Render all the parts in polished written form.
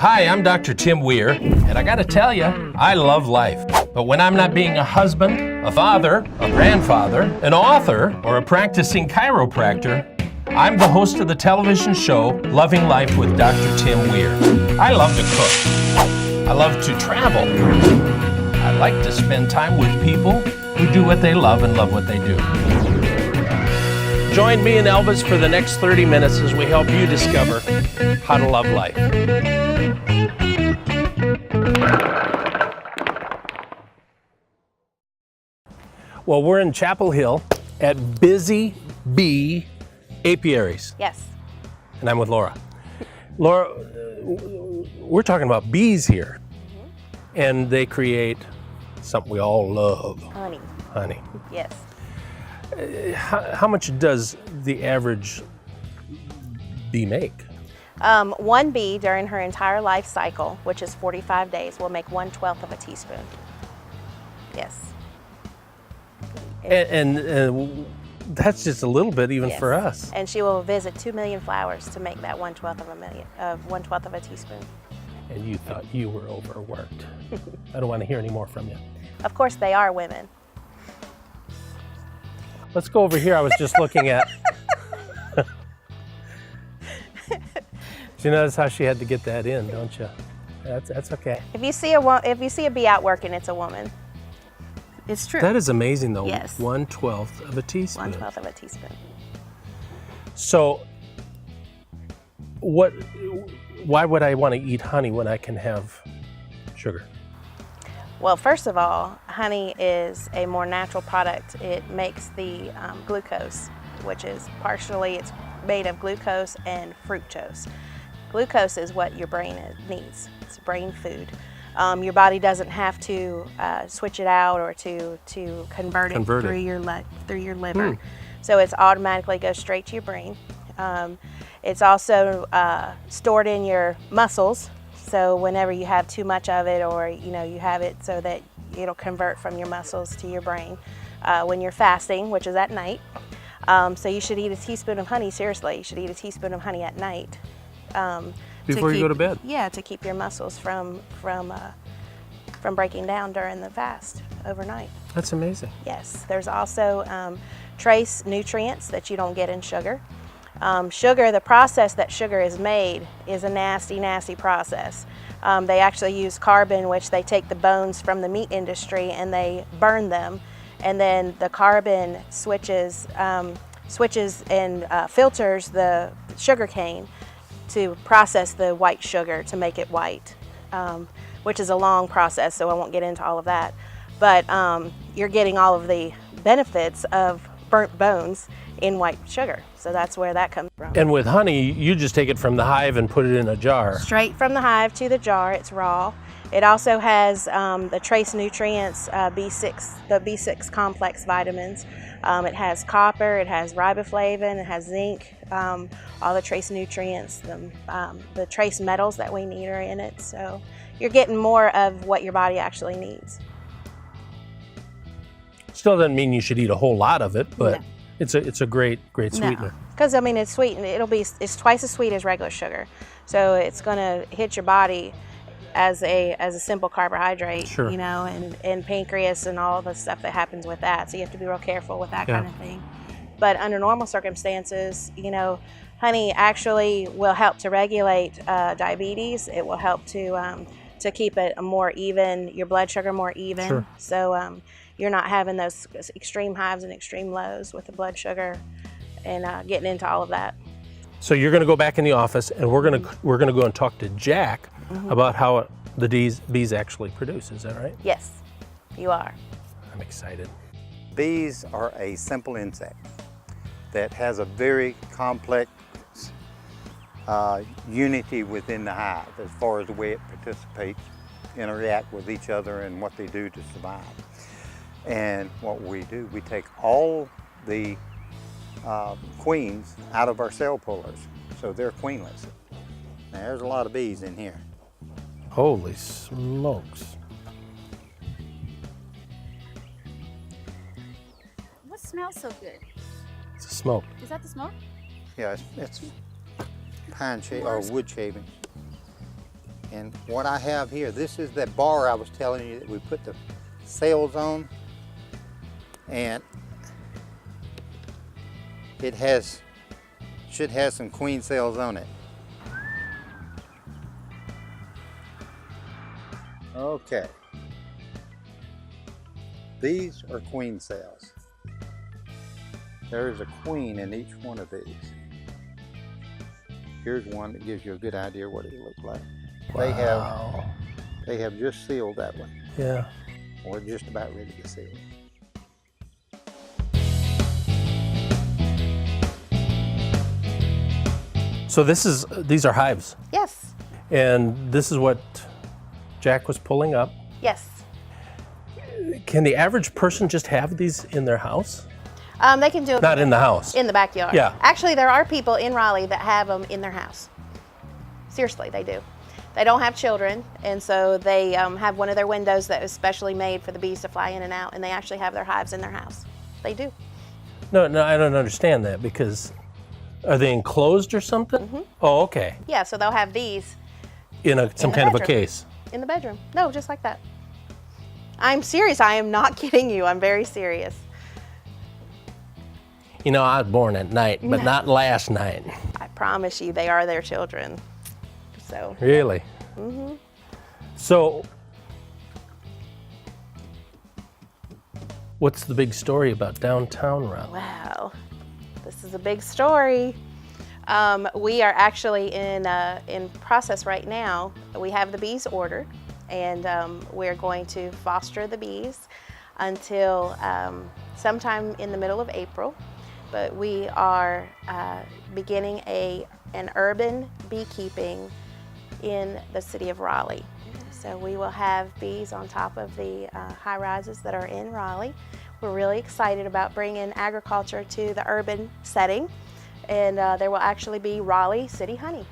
Hi, I'm Dr. Tim Weir, and I gotta tell you, I love life. But when I'm not being a husband, a father, a grandfather, an author, or a practicing chiropractor, I'm the host of the television show, Loving Life with Dr. Tim Weir. I love to cook. I love to travel. I like to spend time with people who do what they love and love what they do. Join me and Elvis for the next 30 minutes as we help you discover how to love life. Well, we're in Chapel Hill at Busy Bee Apiaries. Yes. And I'm with Laura. Laura, we're talking about bees here. And they create something we all love. Honey. Honey. Yes. How much does the average bee make? One bee during her entire life cycle, which is 45 days, will make 1/12 of a teaspoon. Yes. And that's just a little bit even Yes. for us. And she will visit 2 million flowers to make that 1/12 of a teaspoon. And you thought you were overworked. I don't want to hear any more from you. Of course, they are women. Let's go over here. I was just looking at. Do you notice how she had to get that in, don't you? That's okay. If you see a bee out working, it's a woman. It's true. That is amazing, though. Yes. 1/12 of a teaspoon. 1/12 of a teaspoon. So, why would I want to eat honey when I can have sugar? Well, first of all, honey is a more natural product. It makes the glucose, which is it's made of glucose and fructose. Glucose is what your brain needs. It's brain food. Your body doesn't have to switch it out or to convert it through your liver. So it's automatically goes straight to your brain. It's also stored in your muscles. So whenever you have too much of it, or you have it so that it'll convert from your muscles to your brain when you're fasting, which is at night. So you should eat a teaspoon of honey. Seriously, you should eat a teaspoon of honey at night. Before you go to bed? Yeah, to keep your muscles from breaking down during the fast overnight. That's amazing. Yes, there's also trace nutrients that you don't get in sugar. Sugar, the process that sugar is made is a nasty, nasty process. They actually use carbon, which they take the bones from the meat industry and they burn them, and then the carbon switches and filters the sugar cane to process the white sugar to make it white, which is a long process, so I won't get into all of that. But you're getting all of the benefits of burnt bones in white sugar. So that's where that comes from. And with honey, you just take it from the hive and put it in a jar. Straight from the hive to the jar, it's raw. It also has the trace nutrients, B6, the B6 complex vitamins. It has copper, it has riboflavin, it has zinc, all the trace nutrients, the trace metals that we need are in it. So you're getting more of what your body actually needs. Still doesn't mean you should eat a whole lot of it, but No. it's a great sweetener. Because it's sweet, and it's twice as sweet as regular sugar. So it's going to hit your body as a simple carbohydrate, Sure. and pancreas and all the stuff that happens with that. So you have to be real careful with that kind of thing. But under normal circumstances, honey actually will help to regulate diabetes. It will help to keep it your blood sugar more even. Sure. So you're not having those extreme highs and extreme lows with the blood sugar and getting into all of that. So you're going to go back in the office, and we're going to go and talk to Jack about how the bees actually produce. Is that right? Yes, you are. I'm excited. Bees are a simple insect that has a very complex unity within the hive as far as the way it participates, interact with each other, and what they do to survive. And what we do, we take all the queens out of our cell pullers, so they're queenless. Now, there's a lot of bees in here. Holy smokes. What smells so good? It's a smoke. Is that the smoke? Yeah, it's pine or wood shavings. And what I have here, this is that bar I was telling you that we put the sails on. And it should have some queen sails on it. Okay. These are queen sails. There is a queen in each one of these. Here's one that gives you a good idea what it looks like. Wow. They have just sealed that one. Yeah. Or just about ready to seal. So these are hives, Yes, and this is what Jack was pulling up. yes. Can the average person just have these in their house? They can do it Not in the house. in the backyard. Yeah. Actually, there are people in Raleigh that have them in their house. Seriously, they do. They don't have children, and so they have one of their windows that is specially made for the bees to fly in and out, and they actually have their hives in their house. They do. No, I don't understand that, because are they enclosed or something? Mm-hmm. Oh, okay. Yeah, so they'll have these In some the kind of a bedroom. case. in the bedroom. No, just like that. I'm serious. I am not kidding you. I'm very serious. You know, I was born at night, but not last night. I promise you, they are their children. So. Really? Mm-hmm. So, what's the big story about downtown Raleigh? Wow, this is a big story. We are actually in process right now. We have the bees ordered, and we're going to foster the bees until sometime in the middle of April. But we are beginning an urban beekeeping in the city of Raleigh. So we will have bees on top of the high rises that are in Raleigh. We're really excited about bringing agriculture to the urban setting, and there will actually be Raleigh city honey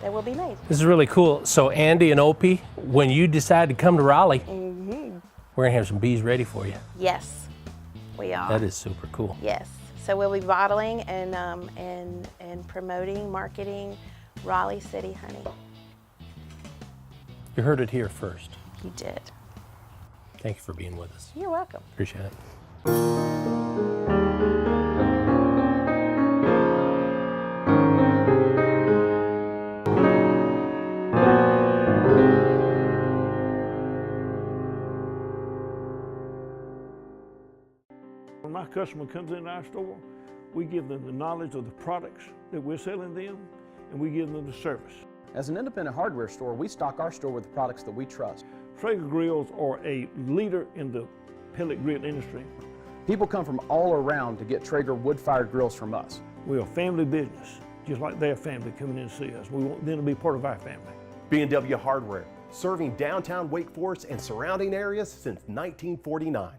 that will be made. This is really cool. So Andy and Opie, when you decide to come to Raleigh, we're gonna have some bees ready for you. Yes, we are. That is super cool. Yes. So we'll be bottling and promoting, marketing Raleigh city honey. You heard it here first. You did. Thank you for being with us. You're welcome. Appreciate it. When my customer comes into our store, we give them the knowledge of the products that we're selling them, and we give them the service. As an independent hardware store, we stock our store with the products that we trust. Traeger grills are a leader in the pellet grill industry. People come from all around to get Traeger wood-fired grills from us. We're a family business, just like their family coming in to see us. We want them to be part of our family. B&W Hardware, serving downtown Wake Forest and surrounding areas since 1949.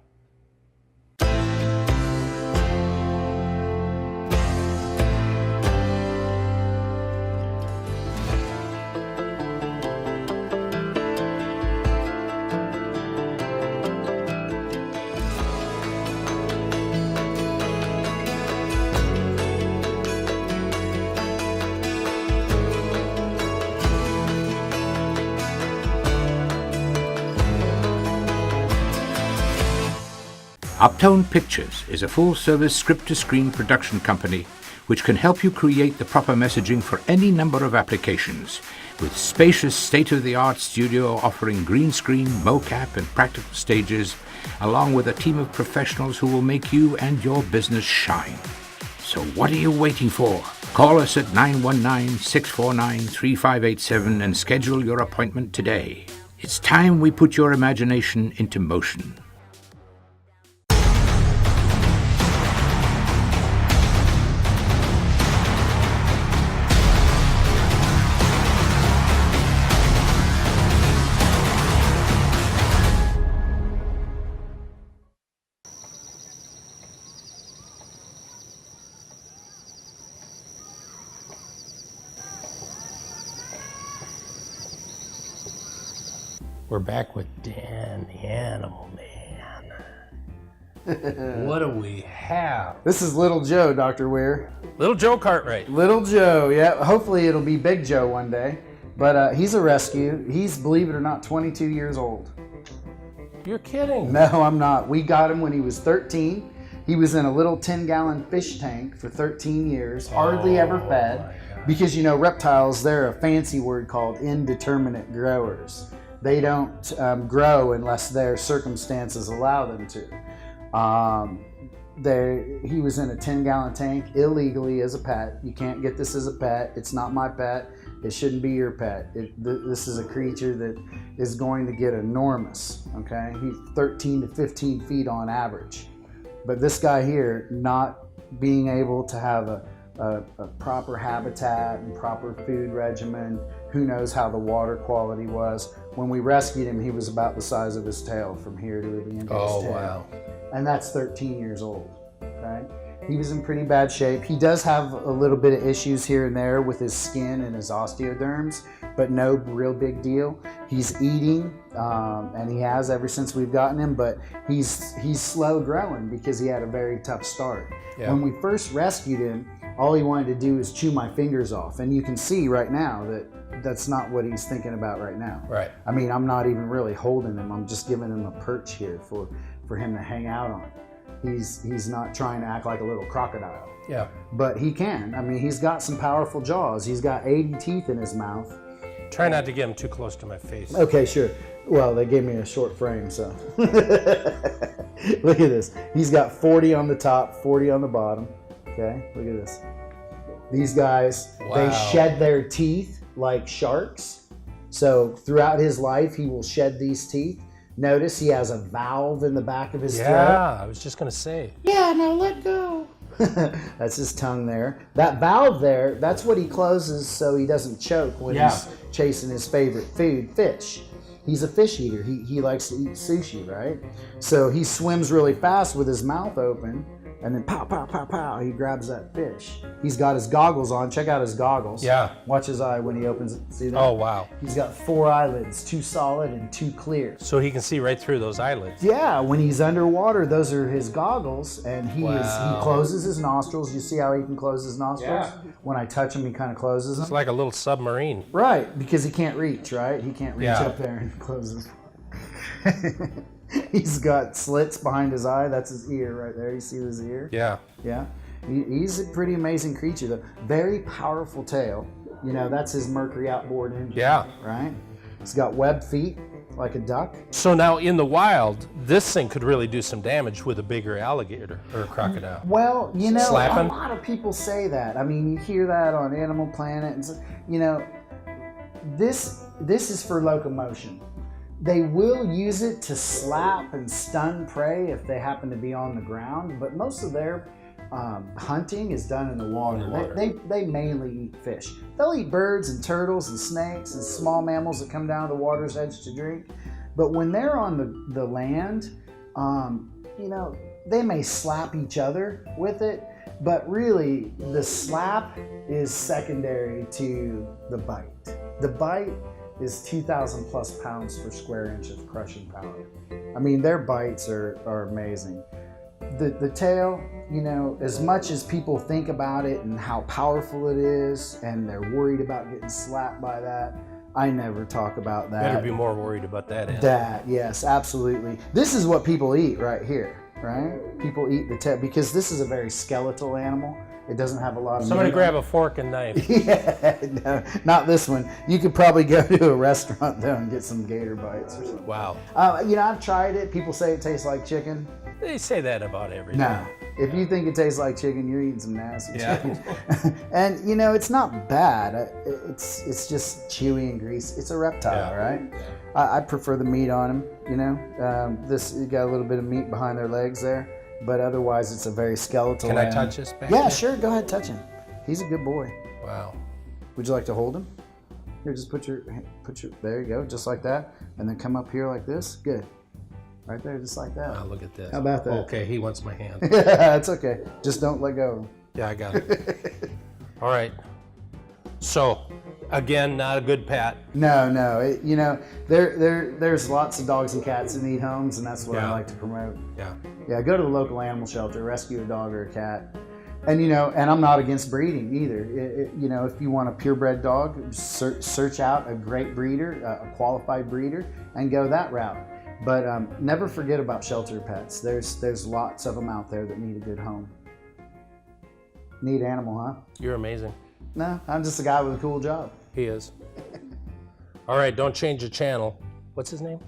Uptown Pictures is a full-service script-to-screen production company which can help you create the proper messaging for any number of applications, with spacious state-of-the-art studio offering green screen, mocap, and practical stages, along with a team of professionals who will make you and your business shine. So what are you waiting for? Call us at 919-649-3587 and schedule your appointment today. It's time we put your imagination into motion. We're back with Dan, the animal man. What do we have? This is Little Joe, Dr. Weir. Little Joe Cartwright. Little Joe, yeah. Hopefully it'll be Big Joe one day. But he's a rescue. He's, believe it or not, 22 years old. You're kidding. No, I'm not. We got him when he was 13. He was in a little 10-gallon fish tank for 13 years, hardly ever fed. Because, you know, reptiles, they're a fancy word called indeterminate growers. They don't grow unless their circumstances allow them to. He was in a 10-gallon tank illegally as a pet. You can't get this as a pet. It's not my pet. It shouldn't be your pet. This is a creature that is going to get enormous, okay? He's 13 to 15 feet on average. But this guy here, not being able to have a proper habitat and proper food regimen, who knows how the water quality was. When we rescued him, he was about the size of his tail from here to the end of his tail. Wow. And that's 13 years old, okay? He was in pretty bad shape. He does have a little bit of issues here and there with his skin and his osteoderms, but no real big deal. He's eating, and he has ever since we've gotten him, but he's slow growing because he had a very tough start. Yeah. When we first rescued him, all he wanted to do is chew my fingers off, and you can see right now that that's not what he's thinking about right now. Right. I mean, I'm not even really holding him. I'm just giving him a perch here for him to hang out on. He's not trying to act like a little crocodile. Yeah. But he can. I mean, he's got some powerful jaws. He's got 80 teeth in his mouth. Try not to get him too close to my face. Okay, sure. Well, they gave me a short frame, so. Look at this. He's got 40 on the top, 40 on the bottom. Okay, look at this. These guys, they shed their teeth like sharks. So throughout his life, he will shed these teeth. Notice he has a valve in the back of his throat. Yeah, I was just going to say. Yeah, now let go. That's his tongue there. That valve there, that's what he closes so he doesn't choke when he's chasing his favorite food, fish. He's a fish eater. He likes to eat sushi, right? So he swims really fast with his mouth open, and then pow, pow, pow, pow, he grabs that fish. He's got his goggles on. Check out his goggles. Yeah. Watch his eye when he opens it. See that? Oh, wow. He's got 4 eyelids, 2 solid and 2 clear. So he can see right through those eyelids. Yeah, when he's underwater, those are his goggles, and he closes his nostrils. You see how he can close his nostrils? Yeah. When I touch him, he kind of closes them. It's like a little submarine. Right, because he can't reach, right? He can't reach up there and close them. He's got slits behind his eye. That's his ear right there. You see his ear? Yeah. Yeah. He's a pretty amazing creature, though. Very powerful tail. You know, that's his Mercury outboard engine. Yeah. Right? He's got webbed feet like a duck. So now in the wild, this thing could really do some damage with a bigger alligator or a crocodile. Well, you know, Slapping? a lot of people say that. I mean, you hear that on Animal Planet. And so, you know, this is for locomotion. They will use it to slap and stun prey if they happen to be on the ground, but most of their hunting is done in the water. They mainly eat fish. They'll eat birds and turtles and snakes and small mammals that come down to the water's edge to drink. But when they're on the land, you know, they may slap each other with it, but really the slap is secondary to the bite. The bite is 2,000 plus pounds per square inch of crushing power. I mean, their bites are amazing. The tail, you know, as much as people think about it and how powerful it is, and they're worried about getting slapped by that, I never talk about that. Better be more worried about that end. That, yes, absolutely. This is what people eat right here, right? People eat the tail because this is a very skeletal animal. It doesn't have a lot of Somebody meat grab on a fork and knife. Yeah, no, not this one. You could probably go to a restaurant though and get some gator bites or something. Wow. You know, I've tried it. People say it tastes like chicken. They say that about everything. No. If you think it tastes like chicken, you're eating some nasty chicken. And you know, it's not bad. It's just chewy and greasy. It's a reptile, right? I prefer the meat on them. You know, this you got a little bit of meat behind their legs there, but otherwise it's a very skeletal. Can I touch this back Yeah, here? sure. Go ahead, touch him. He's a good boy. Wow. Would you like to hold him? Here, just put your, there you go, just like that. And then come up here like this. Good. Right there, just like that. Oh, look at this. How about that? Okay, he wants my hand. Yeah, it's okay. Just don't let go. Yeah, I got it. All right. So, again, not a good pet. No. You know, there's lots of dogs and cats that need homes, and that's what I like to promote. Yeah. Yeah, go to the local animal shelter, rescue a dog or a cat. And and I'm not against breeding either. If you want a purebred dog, search out a great breeder, a qualified breeder, and go that route. But never forget about shelter pets. There's lots of them out there that need a good home. Neat animal, huh? You're amazing. No, I'm just a guy with a cool job. He is. All right, don't change the channel. What's his name?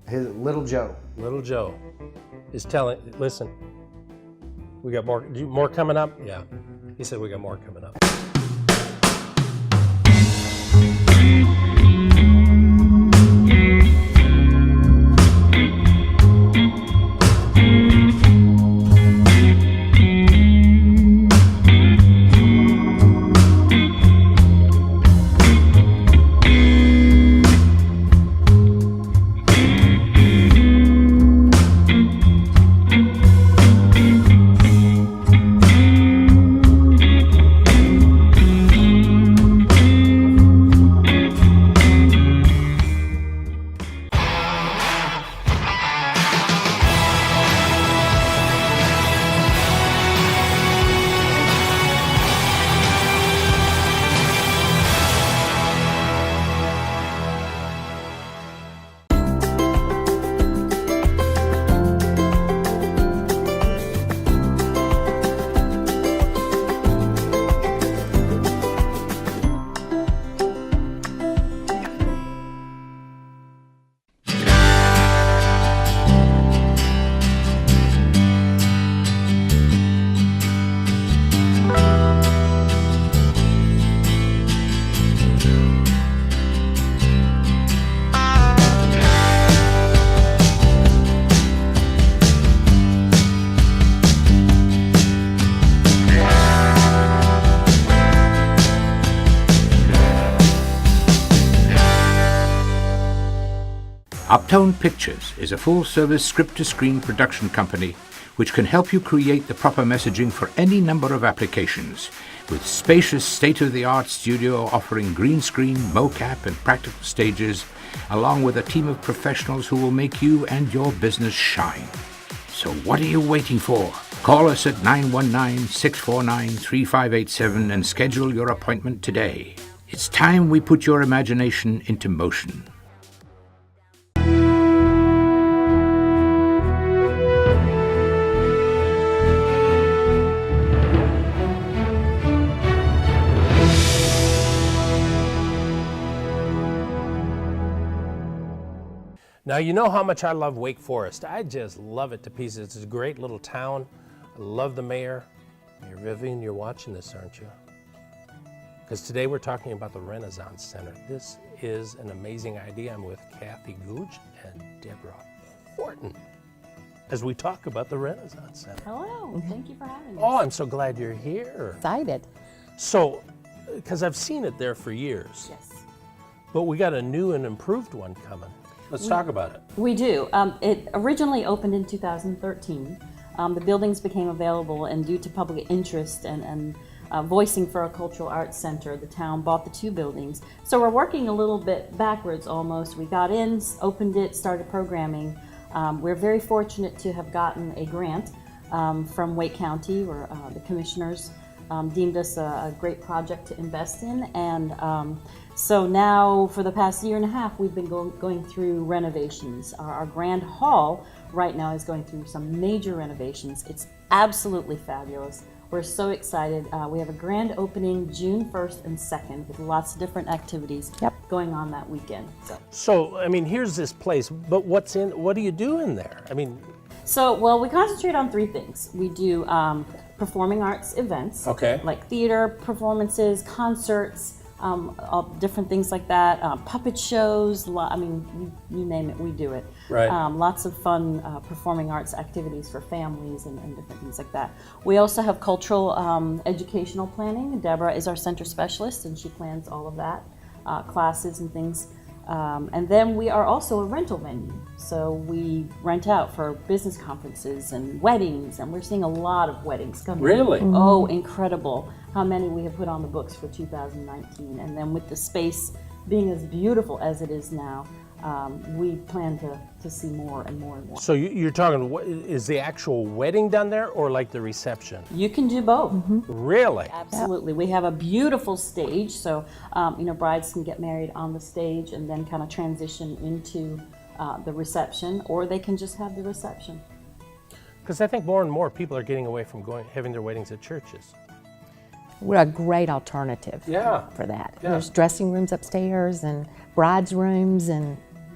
His Little Joe. Little Joe is telling, listen, we got more coming up? Yeah. He said we got more coming up. Uptone Pictures is a full-service script-to-screen production company which can help you create the proper messaging for any number of applications, with spacious state-of-the-art studio offering green screen, mocap and practical stages, along with a team of professionals who will make you and your business shine. So what are you waiting for? Call us at 919-649-3587 and schedule your appointment today. It's time we put your imagination into motion. Now, you know how much I love Wake Forest. I just love it to pieces. It's a great little town. I love the mayor. Mayor Vivian, you're watching this, aren't you? Because today we're talking about the Renaissance Center. This is an amazing idea. I'm with Kathy Gooch and Deborah Horton as we talk about the Renaissance Center. Hello, thank you for having us. Oh, I'm so glad you're here. Excited. So, because I've seen it there for years. Yes. But we got a new and improved one coming. Let's talk about it. We do. It originally opened in 2013. The buildings became available, and due to public interest and voicing for a cultural arts center, the town bought the two buildings. So we're working a little bit backwards almost. We got in, opened it, started programming. We're very fortunate to have gotten a grant from Wake County, where the commissioners deemed us a great project to invest in. And so now, for the past year and a half, we've been going through renovations. Our grand hall right now is going through some major renovations. It's absolutely fabulous. We're so excited. We have a grand opening June 1st and 2nd with lots of different activities going on that weekend. So, I mean, here's this place, but what do you do in there? I mean... So, well, we concentrate on three things. We do performing arts events, like theater performances, concerts, all different things like that, puppet shows, I mean, you name it, we do it. Right. Lots of fun performing arts activities for families and different things like that. We also have cultural educational planning. Deborah is our center specialist, and she plans all of that, classes and things. And then we are also a rental venue. So we rent out for business conferences and weddings, and we're seeing a lot of weddings coming. Really? Mm-hmm. Oh, incredible how many we have put on the books for 2019. And then with the space being as beautiful as it is now, we plan to see more and more and more. So you're talking, is the actual wedding done there or like the reception? You can do both. Really? Absolutely. We have a beautiful stage, so brides can get married on the stage and then kind of transition into the reception, or they can just have the reception. Because I think more and more people are getting away from having their weddings at churches. We're a great alternative for that. Yeah. There's dressing rooms upstairs and brides' rooms and,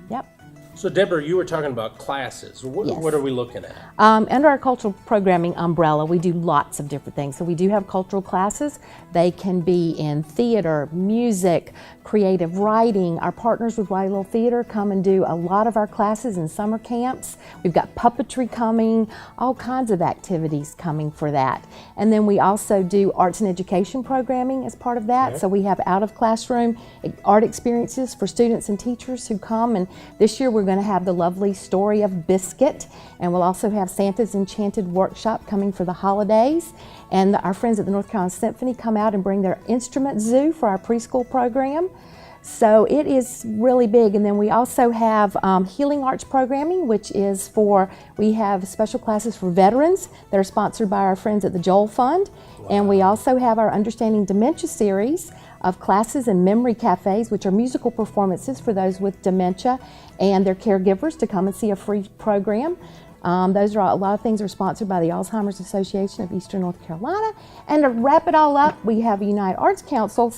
yep. So Deborah, you were talking about classes. What are we looking at? Under our cultural programming umbrella, we do lots of different things. So we do have cultural classes. They can be in theater, music, creative writing. Our partners with White Little Theater come and do a lot of our classes in summer camps. We've got puppetry coming, all kinds of activities coming for that. And then we also do arts and education programming as part of that. So we have out of classroom art experiences for students and teachers who come. And this year we're going to have the lovely story of Biscuit, and we'll also have Santa's Enchanted Workshop coming for the holidays. And our friends at the North Carolina Symphony come out and bring their instrument zoo for our preschool program. So it is really big. And then we also have healing arts programming, which is we have special classes for veterans that are sponsored by our friends at the Joel Fund. Wow. And we also have our Understanding Dementia series of classes and memory cafes, which are musical performances for those with dementia and their caregivers to come and see a free program. Those are a lot of things are sponsored by the Alzheimer's Association of Eastern North Carolina. And to wrap it all up, we have United Arts Council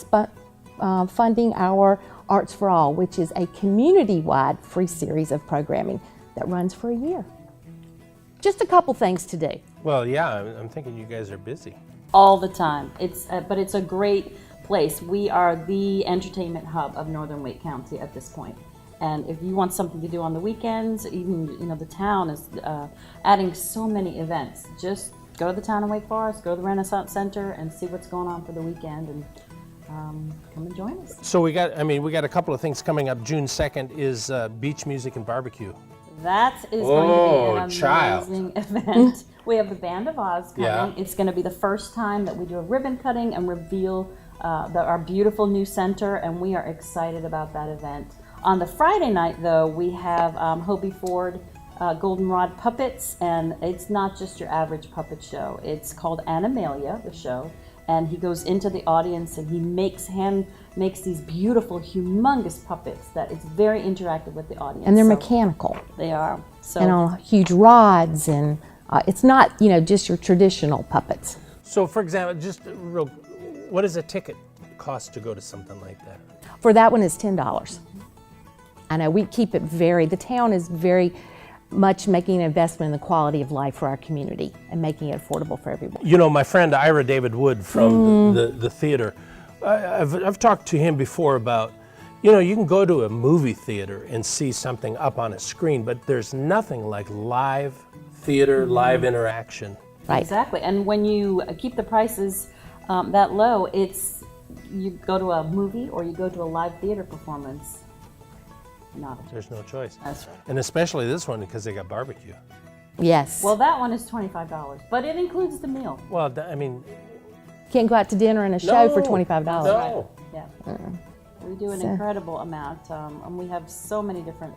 funding our Arts for All, which is a community-wide free series of programming that runs for a year. Just a couple things to do. Well, yeah, I'm thinking you guys are busy. All the time. But it's a great place. We are the entertainment hub of Northern Wake County at this point. And if you want something to do on the weekends, even the town is adding so many events. Just go to the town of Wake Forest, go to the Renaissance Center, and see what's going on for the weekend, and come and join us. So we got a couple of things coming up. June 2nd is beach music and barbecue. That is going to be an amazing event. We have the Band of Oz coming. Yeah. It's going to be the first time that we do a ribbon cutting and reveal our beautiful new center, and we are excited about that event. On the Friday night, though, we have Hobie Ford Goldenrod Puppets, and it's not just your average puppet show. It's called Animalia, the show, and he goes into the audience and he makes these beautiful, humongous puppets that it's very interactive with the audience. And they're mechanical. They are. So, and on huge rods, and it's not, just your traditional puppets. So, for example, what does a ticket cost to go to something like that? For that one, it's $10. I know we keep it the town is very much making an investment in the quality of life for our community and making it affordable for everyone. My friend Ira David Wood from the theater, I've talked to him before about, you can go to a movie theater and see something up on a screen, but there's nothing like live theater, live interaction. Right. Exactly, and when you keep the prices that low, you go to a movie or you go to a live theater performance. There's no choice. That's right. And especially this one because they got barbecue. Yes. Well, that one is $25, but it includes the meal. Well, can't go out to dinner and a show for $25. No. Yeah. We do an incredible amount, and we have so many different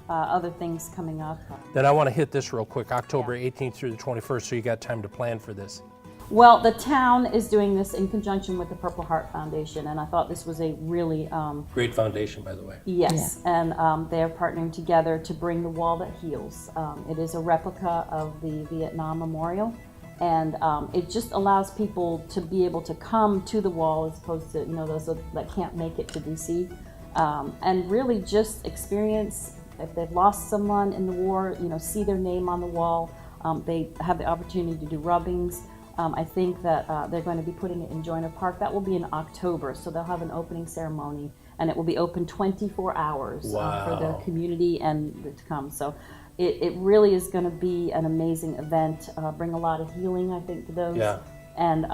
other things coming up. Then I want to hit this real quick, October 18th through the 21st, so you got time to plan for this. Well, the town is doing this in conjunction with the Purple Heart Foundation, and I thought this was a really... great foundation, by the way. Yes, and they're partnering together to bring the Wall That Heals. It is a replica of the Vietnam Memorial, and it just allows people to be able to come to the wall as opposed to, those that can't make it to D.C., and really just experience, if they've lost someone in the war, see their name on the wall. They have the opportunity to do rubbings. I think that they're going to be putting it in Joyner Park. That will be in October, so they'll have an opening ceremony, and it will be open 24 hours for the community and to come. So it really is going to be an amazing event, bring a lot of healing, I think, to those. Yeah. And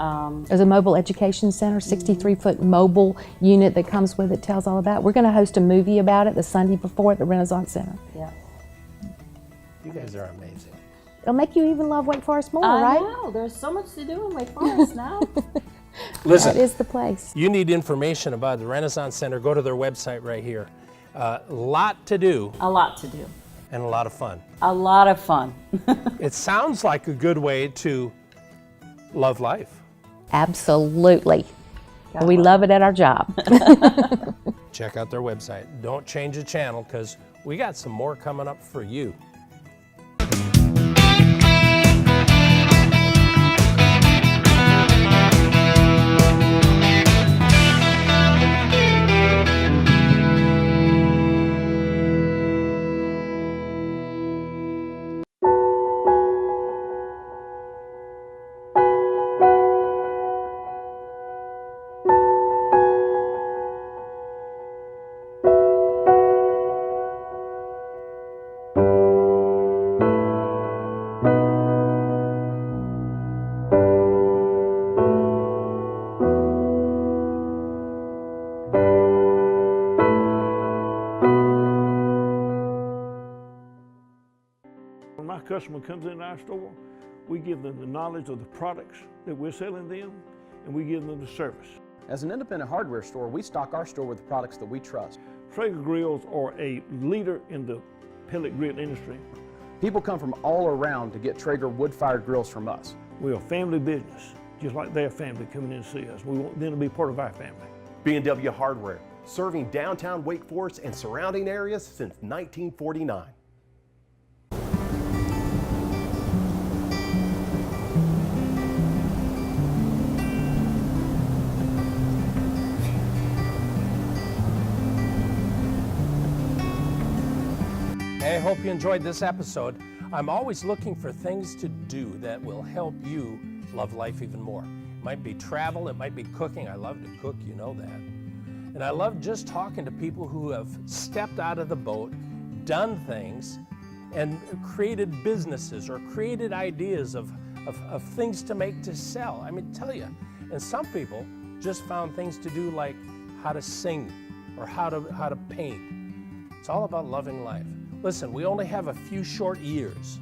there's a mobile education center, 63-foot mobile unit that comes with it, tells all about it. We're going to host a movie about it the Sunday before at the Renaissance Center. Yeah. You guys are amazing. It'll make you even love Wake Forest more, right? right? I know. There's so much to do in Wake Forest now. Listen, that is the place. You need information about the Renaissance Center, go to their website right here. A lot to do A lot to do. and a lot of fun. A lot of fun. It sounds like a good way to love life. Absolutely. We love it at our job. Check out their website. Don't change the channel because we got some more coming up for you. When my customer comes into our store, we give them the knowledge of the products that we're selling them, and we give them the service. As an independent hardware store, we stock our store with the products that we trust. Traeger grills are a leader in the pellet grill industry. People come from all around to get Traeger wood-fired grills from us. We're a family business, just like their family coming in to see us. We want them to be part of our family. B&W Hardware, serving downtown Wake Forest and surrounding areas since 1949. Hey, I hope you enjoyed this episode. I'm always looking for things to do that will help you love life even more. It might be travel, it might be cooking. I love to cook, you know that. And I love just talking to people who have stepped out of the boat, done things, and created businesses or created ideas of things to make to sell. I mean, tell you, and some people just found things to do like how to sing or how to paint. It's all about loving life. Listen, we only have a few short years.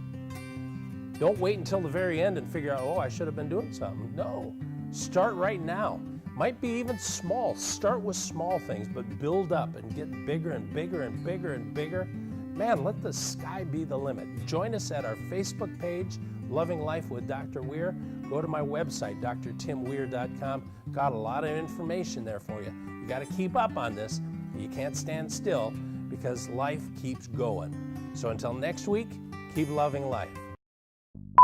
Don't wait until the very end and figure out, oh, I should have been doing something. No, start right now. Might be even small. Start with small things, but build up and get bigger and bigger and bigger and bigger. Man, let the sky be the limit. Join us at our Facebook page, Loving Life with Dr. Weir. Go to my website, drtimweir.com. Got a lot of information there for you. You got to keep up on this. You can't stand still because life keeps going. So until next week, keep loving life.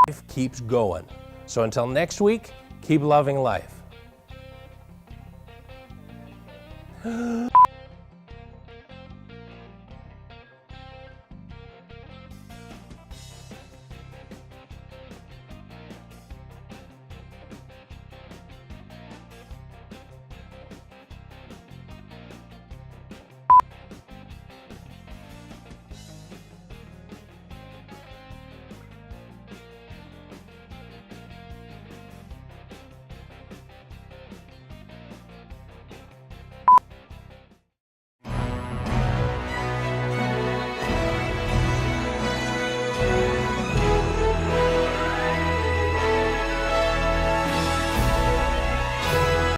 Life keeps going. So until next week, keep loving life.